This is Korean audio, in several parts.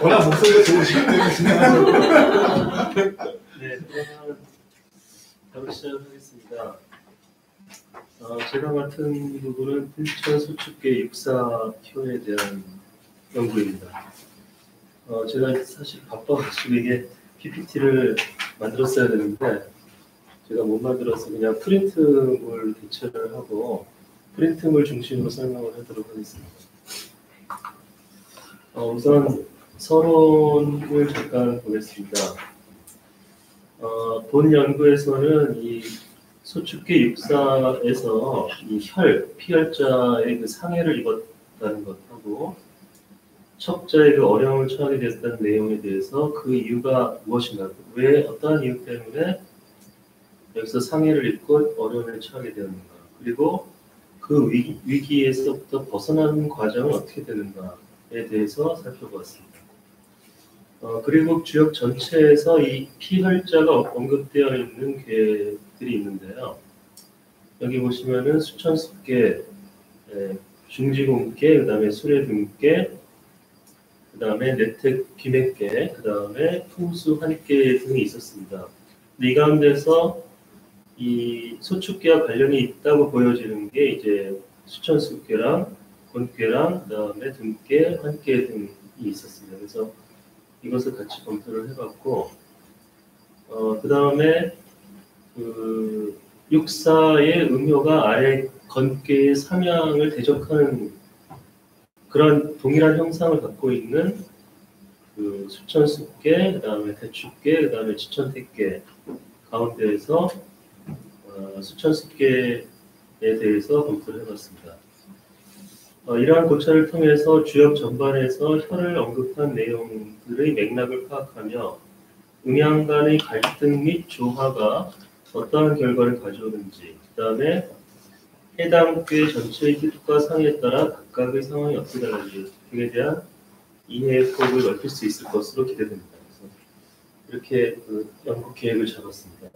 워낙 목소리가 좋으시기 때문에 진행하죠. 네, 그러면 바로 시작하겠습니다. 제가 맡은 부분은 불천 소축계 육사효에 대한 연구입니다. 제가 사실 바빠가지고 이게 PPT를 만들었어야 되는데 제가 못 만들어서 그냥 프린트물 대체를 하고 프린트물 중심으로 설명을 하도록 하겠습니다. 우선 서론을 잠깐 보겠습니다. 본 연구에서는 이 소축계 육사에서 이 피혈자의 그 상해를 입었다는 것하고 척자의 그 어려움을 처하게 됐다는 내용에 대해서 그 이유가 무엇인가, 왜 어떠한 이유 때문에 여기서 상해를 입고 어려움을 처하게 되었는가, 그리고 그 위기에서부터 벗어나는 과정은 어떻게 되는가에 대해서 살펴보았습니다. 그리고 주역 전체에서 이 피혈자가 언급되어 있는 괴들이 있는데요. 여기 보시면은 수천숫계, 중지공계, 그 다음에 수레등계, 그 다음에 내택 비맥계, 그 다음에 풍수 한입계 등이 있었습니다. 근데 이 가운데서 이 소축계와 관련이 있다고 보여지는 게 이제 수천숫계랑 권계랑 그 다음에 등계, 한계 등이 있었습니다. 그래서 이것을 같이 검토를 해봤고, 그 다음에 그 육사의 음효가 아래 건계의 삼양을 대적하는 그런 동일한 형상을 갖고 있는 그 수천숫계, 그 다음에 대축계, 그 다음에 지천택계 가운데에서 수천숫계에 대해서 검토를 해봤습니다. 이러한 고찰을 통해서 주역 전반에서 혈을 언급한 내용들의 맥락을 파악하며 음양 간의 갈등 및 조화가 어떠한 결과를 가져오는지, 그 다음에 해당 꽤 전체의 뜻과 상에 따라 각각의 상황이 어떻게 달라지는지 등에 대한 이해의 폭을 넓힐 수 있을 것으로 기대됩니다. 그래서 이렇게 그 연구 계획을 잡았습니다.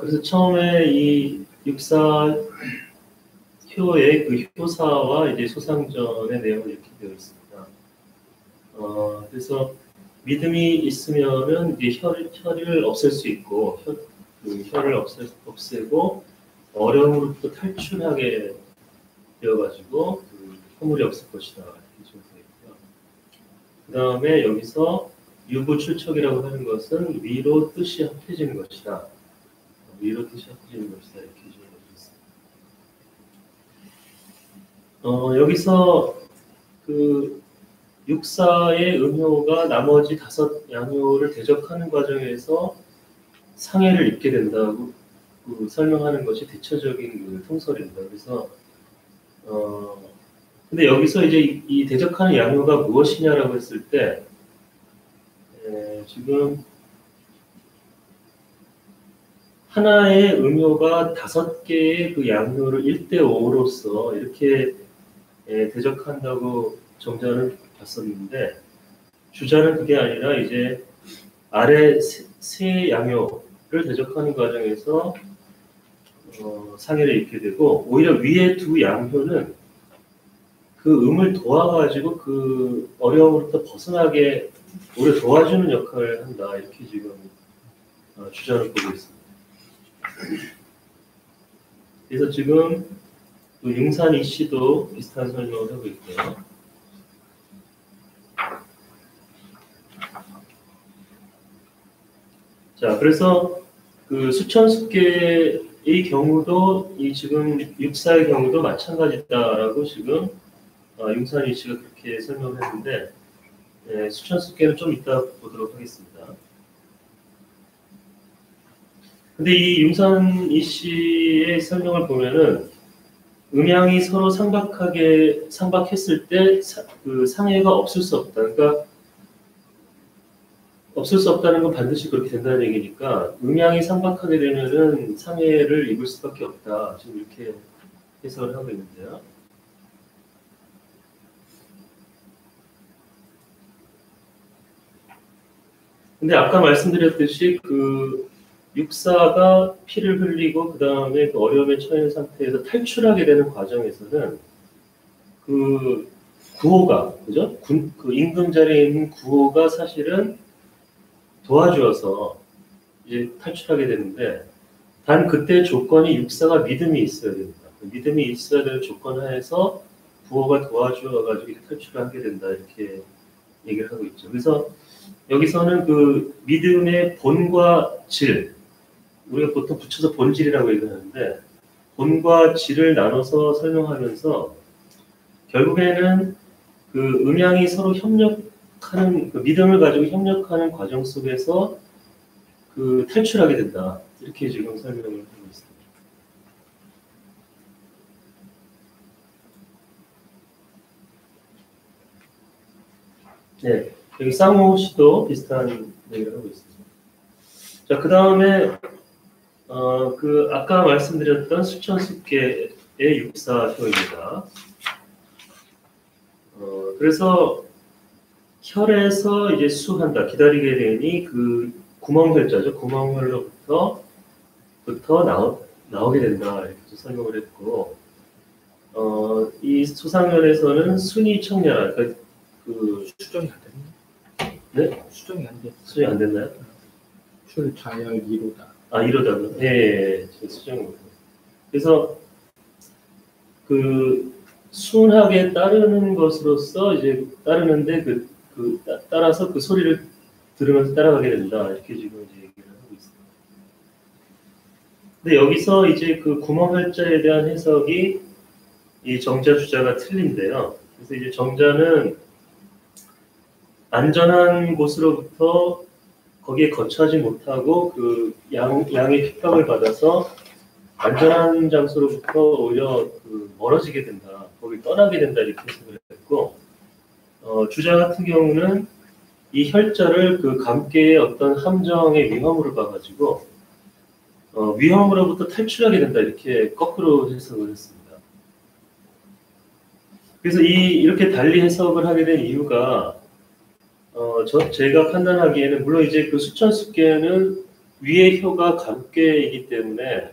그래서 처음에 이 육사효의 그 효사와 이제 소상전의 내용을 이렇게 되어 있습니다. 그래서 믿음이 있으면은 이제 혈을 없앨 수 있고, 혈을 없애고 어려움으로부터 탈출하게 되어가지고 그 허물이 없을 것이다, 이렇게 되어 있고요. 그 다음에 여기서 유부 출척이라고 하는 것은 위로 뜻이 합해지는 것이다. 위로 뜻이 합해지는 것이다, 이렇게 기준을 드렸습니다. 여기서 그 육사의 음효가 나머지 5 양효를 대적하는 과정에서 상해를 입게 된다고 설명하는 것이 대체적인 그 통설입니다. 그래서 근데 여기서 이제 이 대적하는 양효가 무엇이냐라고 했을 때 지금 하나의 음효가 5개의 그 양효를 1대5로서 이렇게 대적한다고 정자를 봤었는데, 주자는 그게 아니라 이제 아래 세 양효를 대적하는 과정에서 상해를 입게 되고, 오히려 위에 2 양효는 그 음을 도와가지고 그 어려움으로부터 벗어나게 오히려 도와주는 역할을 한다, 이렇게 지금 주장을 보고 있습니다. 그래서 지금 융산 이씨도 비슷한 설명을 하고 있고요. 자, 그래서 그 수천숫계의 경우도 이 지금 육사의 경우도 마찬가지다라고 지금 융산 이씨가 그렇게 설명을 했는데, 수천숫계는 좀 이따 보도록 하겠습니다. 근데 이 융산 이씨의 설명을 보면은 음양이 서로 상박했을 때 그 상해가 없을 수 없다. 그러니까 없을 수 없다는 건 반드시 그렇게 된다는 얘기니까 음양이 상박하게 되면은 상해를 입을 수밖에 없다. 지금 이렇게 해석을 하고 있는데요. 근데 아까 말씀드렸듯이 그 육사가 피를 흘리고 그 다음에 그 어려움에 처한 상태에서 탈출하게 되는 과정에서는 그 구호가 그죠? 그 임금 자리에 있는 구호가 사실은 도와주어서 이제 탈출하게 되는데 단 그때 조건이 육사가 믿음이 있어야 됩니다. 믿음이 있어야 될 조건 하에서 구호가 도와주어가지고 탈출을 하게 된다 이렇게 얘기를 하고 있죠. 그래서 여기서는 그 믿음의 본과 질, 우리가 보통 붙여서 본질이라고 얘기하는데 본과 질을 나눠서 설명하면서 결국에는 그 음양이 서로 협력하는 그 믿음을 가지고 협력하는 과정 속에서 그 탈출하게 된다 이렇게 지금 설명을 하고 있습니다. 네, 여기 쌍호 씨도 비슷한 얘기를 하고 있습니다. 자, 그 다음에 그 아까 말씀드렸던 수천수계의 육사효입니다. 그래서 혈에서 이제 수한다 기다리게 되니 그 구멍혈자죠. 구멍혈로부터 나오게 된다 이렇게 설명을 했고 이 소상혈에서는 순이 청렬 그 수정이 안 됐네. 네? 수정이 안 됐. 수정이 안 됐나요? 출 자열 이로다. 아 이러다고? 예, 수정이. 그래서 그 순하게 따르는 것으로서 이제 따르는데 따라서 그 소리를 들으면서 따라가게 된다 이렇게 지금 이제 얘기를 하고 있습니다. 근데 여기서 이제 그 구멍할자에 대한 해석이 이 정자 주자가 틀린데요. 그래서 이제 정자는 안전한 곳으로부터 거기에 거처하지 못하고 그 양의 핍박을 받아서 안전한 장소로부터 오히려 그 멀어지게 된다, 거기 떠나게 된다 이렇게 해석을 했고, 주자 같은 경우는 이 혈자를 그 감계의 어떤 함정의 위험으로 봐가지고 위험으로부터 탈출하게 된다 이렇게 거꾸로 해석을 했습니다. 그래서 이렇게 달리 해석을 하게 된 이유가 제가 판단하기에는 물론 이제 그 수천수계는 위의 효가 감계이기 때문에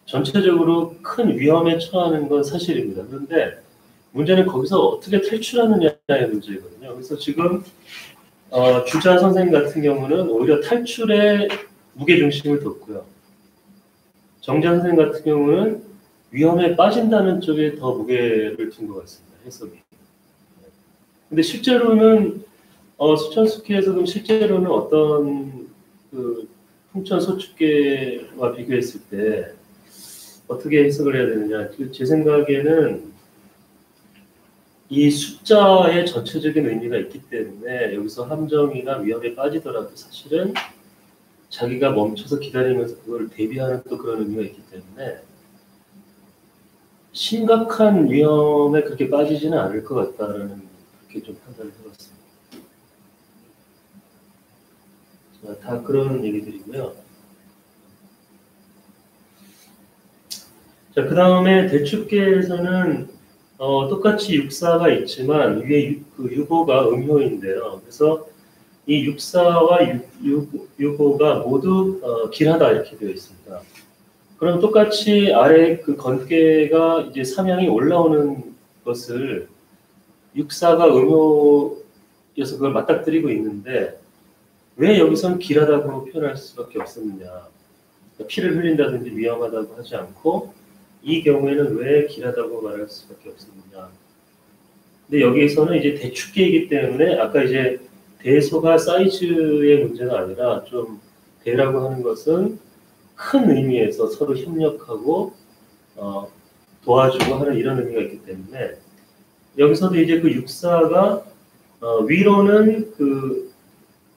전체적으로 큰 위험에 처하는 건 사실입니다. 그런데 문제는 거기서 어떻게 탈출하느냐의 문제거든요. 그래서 지금 주자 선생님 같은 경우는 오히려 탈출에 무게중심을 뒀고요. 정자 선생님 같은 경우는 위험에 빠진다는 쪽에 더 무게를 둔 것 같습니다. 해석이. 근데 실제로는 수천수계에서 그럼 실제로는 어떤 그 풍천소축계와 비교했을 때 어떻게 해석을 해야 되느냐? 제 생각에는 이 숫자의 전체적인 의미가 있기 때문에 여기서 함정이나 위험에 빠지더라도 사실은 자기가 멈춰서 기다리면서 그걸 대비하는 또 그런 의미가 있기 때문에 심각한 위험에 그렇게 빠지지는 않을 것 같다라는 그렇게 좀 판단을 해봤습니다. 자, 다 그런 얘기들이고요. 자, 그 다음에 대축계에서는 똑같이 육사가 있지만 위에 그 유호가 음효인데요. 그래서 이 육사와 유호가 모두 길하다 이렇게 되어 있습니다. 그럼 똑같이 아래 그 건계가 이제 삼양이 올라오는 것을 육사가 음효여서 그걸 맞닥뜨리고 있는데 왜 여기서는 길하다고 표현할 수밖에 없었느냐. 피를 흘린다든지 위험하다고 하지 않고 이 경우에는 왜 길하다고 말할 수밖에 없었느냐. 근데 여기에서는 이제 대축계이기 때문에 아까 이제 대소가 사이즈의 문제가 아니라 좀 대라고 하는 것은 큰 의미에서 서로 협력하고 도와주고 하는 이런 의미가 있기 때문에 여기서도 이제 그 육사가 위로는 그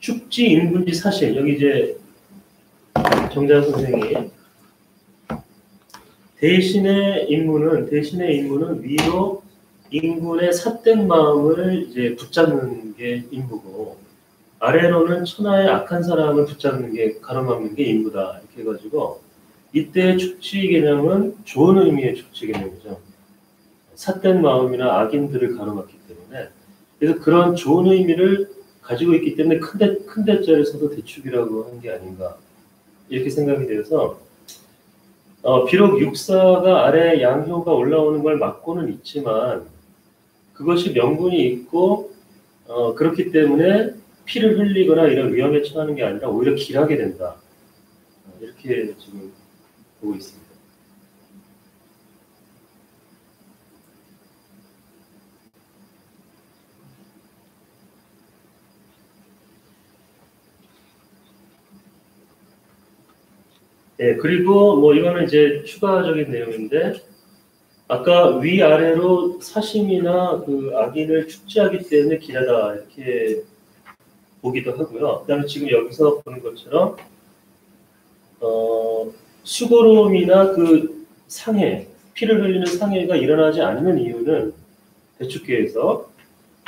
축지 인군지 사실 여기 이제 정자 선생이 대신의 임무는 위로 인군의 삿된 마음을 이제 붙잡는 게 임무고 아래로는 천하의 악한 사람을 붙잡는 게 가로막는 게 임무다 이렇게 해가지고 이때 축지 개념은 좋은 의미의 축지 개념이죠. 삿된 마음이나 악인들을 가로막기 때문에 그래서 그런 좋은 의미를 가지고 있기 때문에 큰 대자를 써서 대축이라고 한 게 아닌가 이렇게 생각이 되어서 비록 육사가 아래 양효가 올라오는 걸 막고는 있지만 그것이 명분이 있고 그렇기 때문에 피를 흘리거나 이런 위험에 처하는 게 아니라 오히려 길하게 된다. 이렇게 지금 보고 있습니다. 네, 그리고 뭐 이거는 이제 추가적인 내용인데 아까 위아래로 사심이나 그 악인을 축제하기 때문에 길하다 이렇게 보기도 하고요. 그다음에 지금 여기서 보는 것처럼 수고로움이나 그 상해, 피를 흘리는 상해가 일어나지 않는 이유는 대축계에서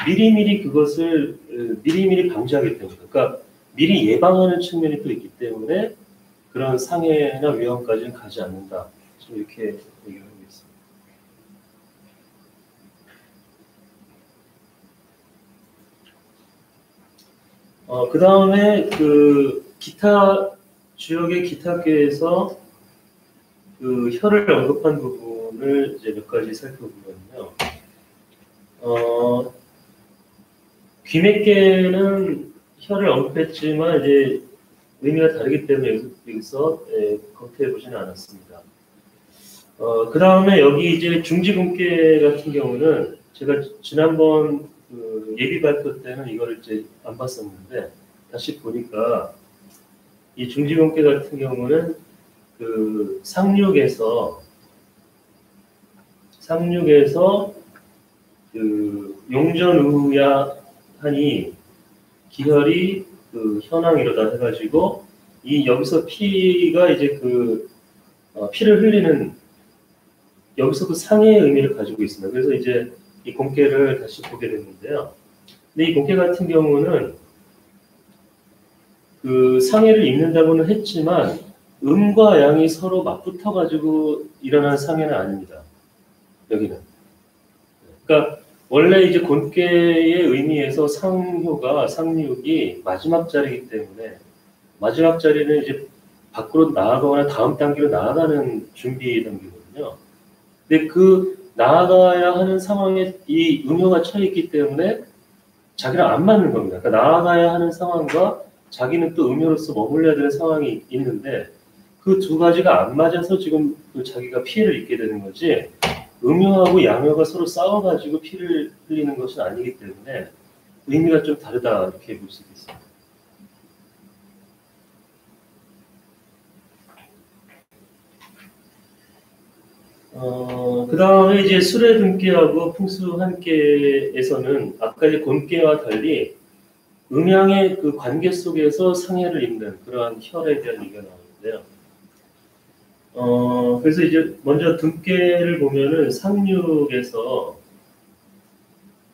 미리미리 그것을 미리미리 방지하기 때문에, 그러니까 미리 예방하는 측면이 또 있기 때문에 그런 상해나 위험까지는 가지 않는다. 지금 이렇게 얘기를 하고 있습니다. 그 다음에 그 기타 주역의 기타계에서 그 혀를 언급한 부분을 이제 몇 가지 살펴보면요. 귀맥계는 혀를 언급했지만 이제 의미가 다르기 때문에 여기서 검토해 보지는 않았습니다. 그 다음에 여기 이제 중지분계 같은 경우는 제가 지난번 그 예비 발표 때는 이걸 이제 안 봤었는데 다시 보니까 이 중지분계 같은 경우는 그 상륙에서 그 용전의야하니 기혈이 그 현황이로다 해가지고 이 여기서 피가 이제 그 피를 흘리는 여기서 그 상해의 의미를 가지고 있습니다. 그래서 이제 이 공계를 다시 보게 됐는데요. 근데 이 공계 같은 경우는 그 상해를 입는다고는 했지만 음과 양이 서로 맞붙어 가지고 일어난 상해는 아닙니다. 여기는. 그러니까 원래 이제 곤계의 의미에서 상륙이 마지막 자리이기 때문에 마지막 자리는 이제 밖으로 나아가거나 다음 단계로 나아가는 준비 단계거든요. 근데 그 나아가야 하는 상황에 이 음효가 처해 있기 때문에 자기랑 안 맞는 겁니다. 그러니까 나아가야 하는 상황과 자기는 또 음효로서 머물러야 되는 상황이 있는데 그 두 가지가 안 맞아서 지금 그 자기가 피해를 입게 되는 거지 음효하고 양효가 서로 싸워가지고 피를 흘리는 것은 아니기 때문에 의미가 좀 다르다 이렇게 볼 수 있습니다. 그 다음에 이제 수레 등계하고 풍수 한계에서는 아까 이 곤계와 달리 음양의 그 관계 속에서 상해를 입는 그러한 혈에 대한 얘기가 나오는데요. 그래서 이제 먼저 등계를 보면은 상륙에서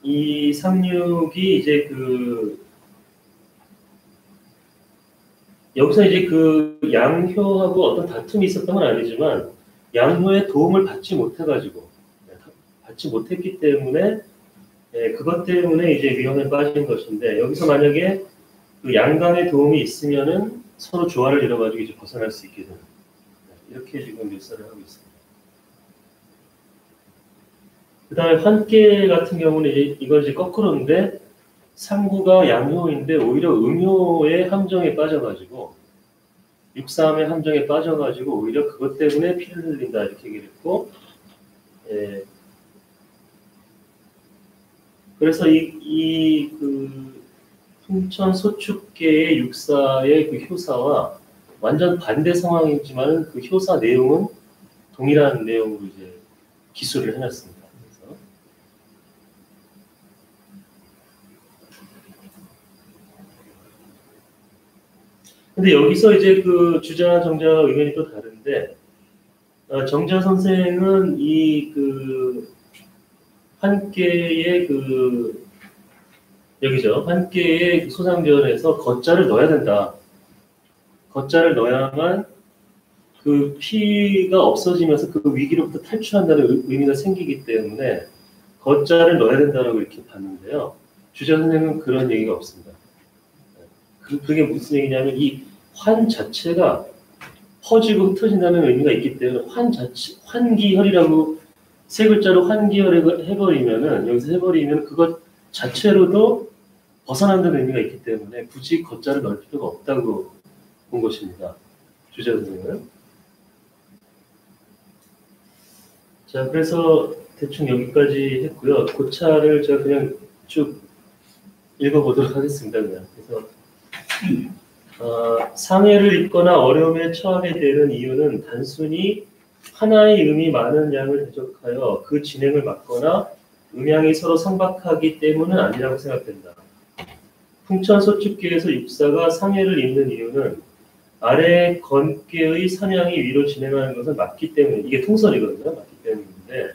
이 상륙이 이제 그 여기서 이제 그 양효하고 어떤 다툼이 있었던 건 아니지만 양효의 도움을 받지 못했기 때문에 그것 때문에 이제 위험에 빠진 것인데 여기서 만약에 그 양강의 도움이 있으면은 서로 조화를 이뤄가지고 이제 벗어날 수 있게 되는 이렇게 지금 묘사를 하고 있습니다. 그 다음에 환계 같은 경우는 이건 이제 거꾸로인데 상구가 양효인데 오히려 음효의 함정에 빠져가지고 육삼의 함정에 빠져가지고 오히려 그것 때문에 피를 흘린다 이렇게 얘기를 했고 그래서 그 풍천 소축계의 육사의 그 효사와 완전 반대 상황이지만 그 효사 내용은 동일한 내용으로 이제 기술을 해놨습니다. 그래서 근데 여기서 이제 그 주자와 정자와 의견이 또 다른데 정자 선생은 이 그 한계의 그 여기죠. 한계의 그 소상전에서 거자를 넣어야 된다. 거자를 넣어야만 그 피가 없어지면서 그 위기로부터 탈출한다는 의미가 생기기 때문에 거자를 넣어야 된다라고 이렇게 봤는데요. 주자 선생은 그런 얘기가 없습니다. 그게 무슨 얘기냐면 이 환 자체가 퍼지고 흩어진다는 의미가 있기 때문에 환기혈이라고 세 글자로 환기를 해버리면은 여기서 해버리면 그것 자체로도 벗어난다는 의미가 있기 때문에 굳이 겉자를 넣을 필요가 없다고 본 것입니다. 주제 선생님은. 자, 그래서 대충 여기까지 했고요. 고차를 제가 그냥 쭉 읽어보도록 하겠습니다. 그냥. 그래서 상해를 입거나 어려움에 처하게 되는 이유는 단순히 하나의 음이 많은 양을 대적하여 그 진행을 막거나 음양이 서로 상박하기 때문은 아니라고 생각된다. 풍천소축계에서 육사가 상해를 입는 이유는 아래 건계의 삼양이 위로 진행하는 것을 막기 때문에, 이게 통설이거든요. 막기 때문인데,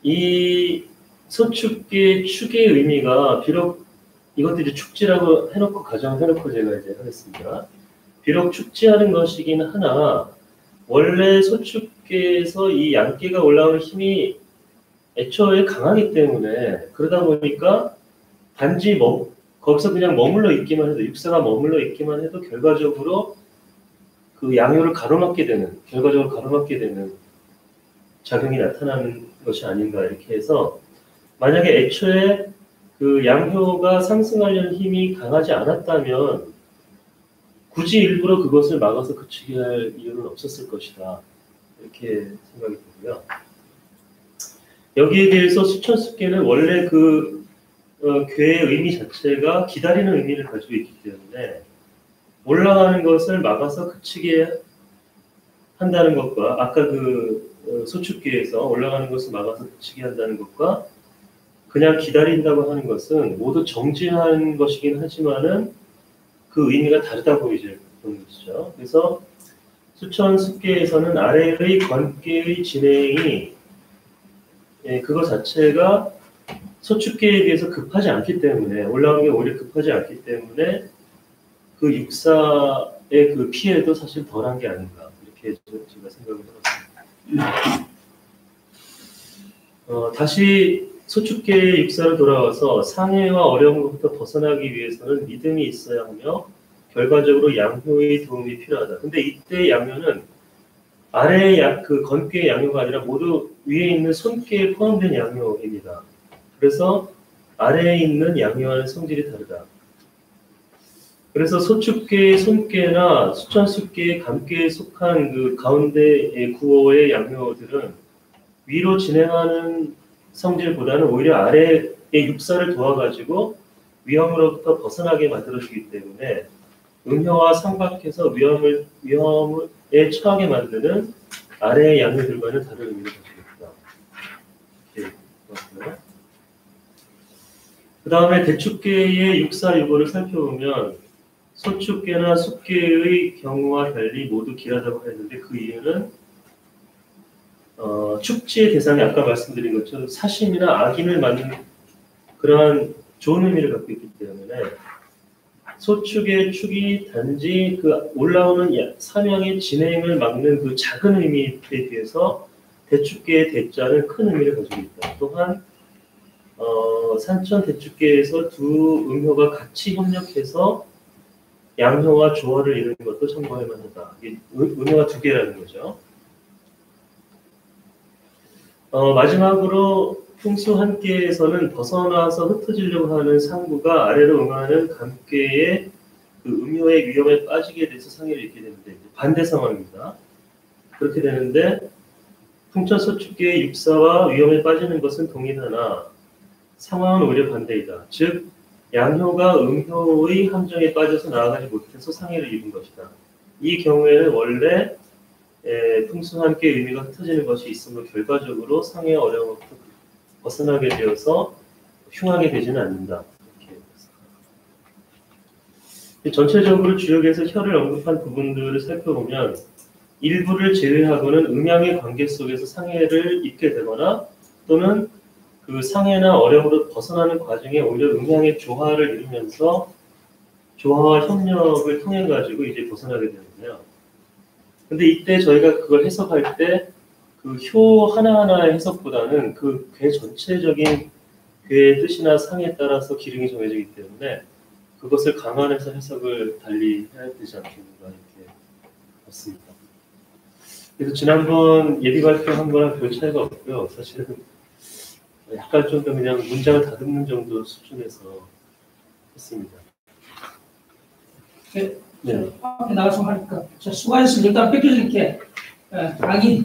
이 소축계 축의 의미가 비록 이것도 이제 축지라고 해놓고 가정해놓고 제가 이제 하겠습니다. 비록 축지하는 것이긴 하나 원래 소축계에서 이 양계가 올라오는 힘이 애초에 강하기 때문에 그러다 보니까 단지 거기서 그냥 머물러 있기만 해도 육사가 머물러 있기만 해도 결과적으로 그 양효를 가로막게 되는 결과적으로 가로막게 되는 작용이 나타나는 것이 아닌가 이렇게 해서 만약에 애초에 그 양효가 상승하려는 힘이 강하지 않았다면 굳이 일부러 그것을 막아서 그치게 할 이유는 없었을 것이다. 이렇게 생각이 되고요. 여기에 대해서 수천수계는 원래 그 괴의 의미 자체가 기다리는 의미를 가지고 있기 때문에 올라가는 것을 막아서 그치게 한다는 것과 아까 그 소축계에서 올라가는 것을 막아서 그치게 한다는 것과 그냥 기다린다고 하는 것은 모두 정지한 것이긴 하지만은 그 의미가 다르다고 이제 보는 것이죠. 그래서 수천수계에서는 아래의 건계의 진행이 그거 자체가 소축계에 비해서 급하지 않기 때문에 올라오는 게 오히려 급하지 않기 때문에 그 육사의 그 피해도 사실 덜한 게 아닌가 이렇게 제가 생각을 해봤습니다. 다시 소축계의 육사로 돌아와서 상해와 어려움으로부터 벗어나기 위해서는 믿음이 있어야 하며 결과적으로 양효의 도움이 필요하다. 근데 이때 양효는 아래의 그 건계의 양효가 아니라 모두 위에 있는 손계에 포함된 양효입니다. 그래서 아래에 있는 양효와는 성질이 다르다. 그래서 소축계의 손계나 수천수계의 감계에 속한 그 가운데의 구호의 양효들은 위로 진행하는 성질보다는 오히려 아래의 육사를 도와가지고 위험으로부터 벗어나게 만들어주기 때문에 음효와 상박해서 위험에 처하게 만드는 아래의 양효들과는 다른 의미를 가지고 있다. 그 다음에 대축계의 육사 유보를 살펴보면 소축계나 숙계의 경우와 달리 모두 길하다고 했는데 그 이유는 축지의 대상이 아까 말씀드린 것처럼 사심이나 악인을 맞는 그러한 좋은 의미를 갖고 있기 때문에 소축의 축이 단지 그 올라오는 삼양의 진행을 막는 그 작은 의미에 비해서 대축계의 대자는 큰 의미를 가지고 있다. 또한 산천 대축계에서 두 음효가 같이 협력해서 양효와 조화를 이루는 것도 참고할 만하다. 음효가 두 개라는 거죠. 마지막으로 풍수 한계에서는 벗어나서 흩어지려고 하는 상부가 아래로 응하는 감계의 그 음효의 위험에 빠지게 돼서 상해를 입게 되는데 반대 상황입니다. 그렇게 되는데 풍천소축계의 육사와 위험에 빠지는 것은 동일하나 상황은 오히려 반대이다. 즉 양효가 음효의 함정에 빠져서 나아가지 못해서 상해를 입은 것이다. 이 경우에는 원래 풍수 함께 의미가 흩어지는 것이 있으므로 결과적으로 상해의 어려움부터 벗어나게 되어서 흉하게 되지는 않는다. 이렇게 전체적으로 주역에서 혀를 언급한 부분들을 살펴보면 일부를 제외하고는 음양의 관계 속에서 상해를 입게 되거나 또는 그 상해나 어려움으로 벗어나는 과정에 오히려 음양의 조화를 이루면서 조화와 협력을 통해 가지고 이제 벗어나게 되는데요. 근데 이때 저희가 그걸 해석할 때 그 효 하나하나의 해석보다는 그 괴 전체적인 괴의 뜻이나 상에 따라서 기능이 정해지기 때문에 그것을 감안해서 해석을 달리 해야 되지 않겠는가 이렇게 봤습니다. 그래서 지난번 예비 발표한 거랑 별 차이가 없고요. 사실은 약간 좀 더 그냥 문장을 다듬는 정도 수준에서 했습니다. 네. 앞에 나가서 하니까 수고하셨습니다. 일단 뺏겨줄게. 강의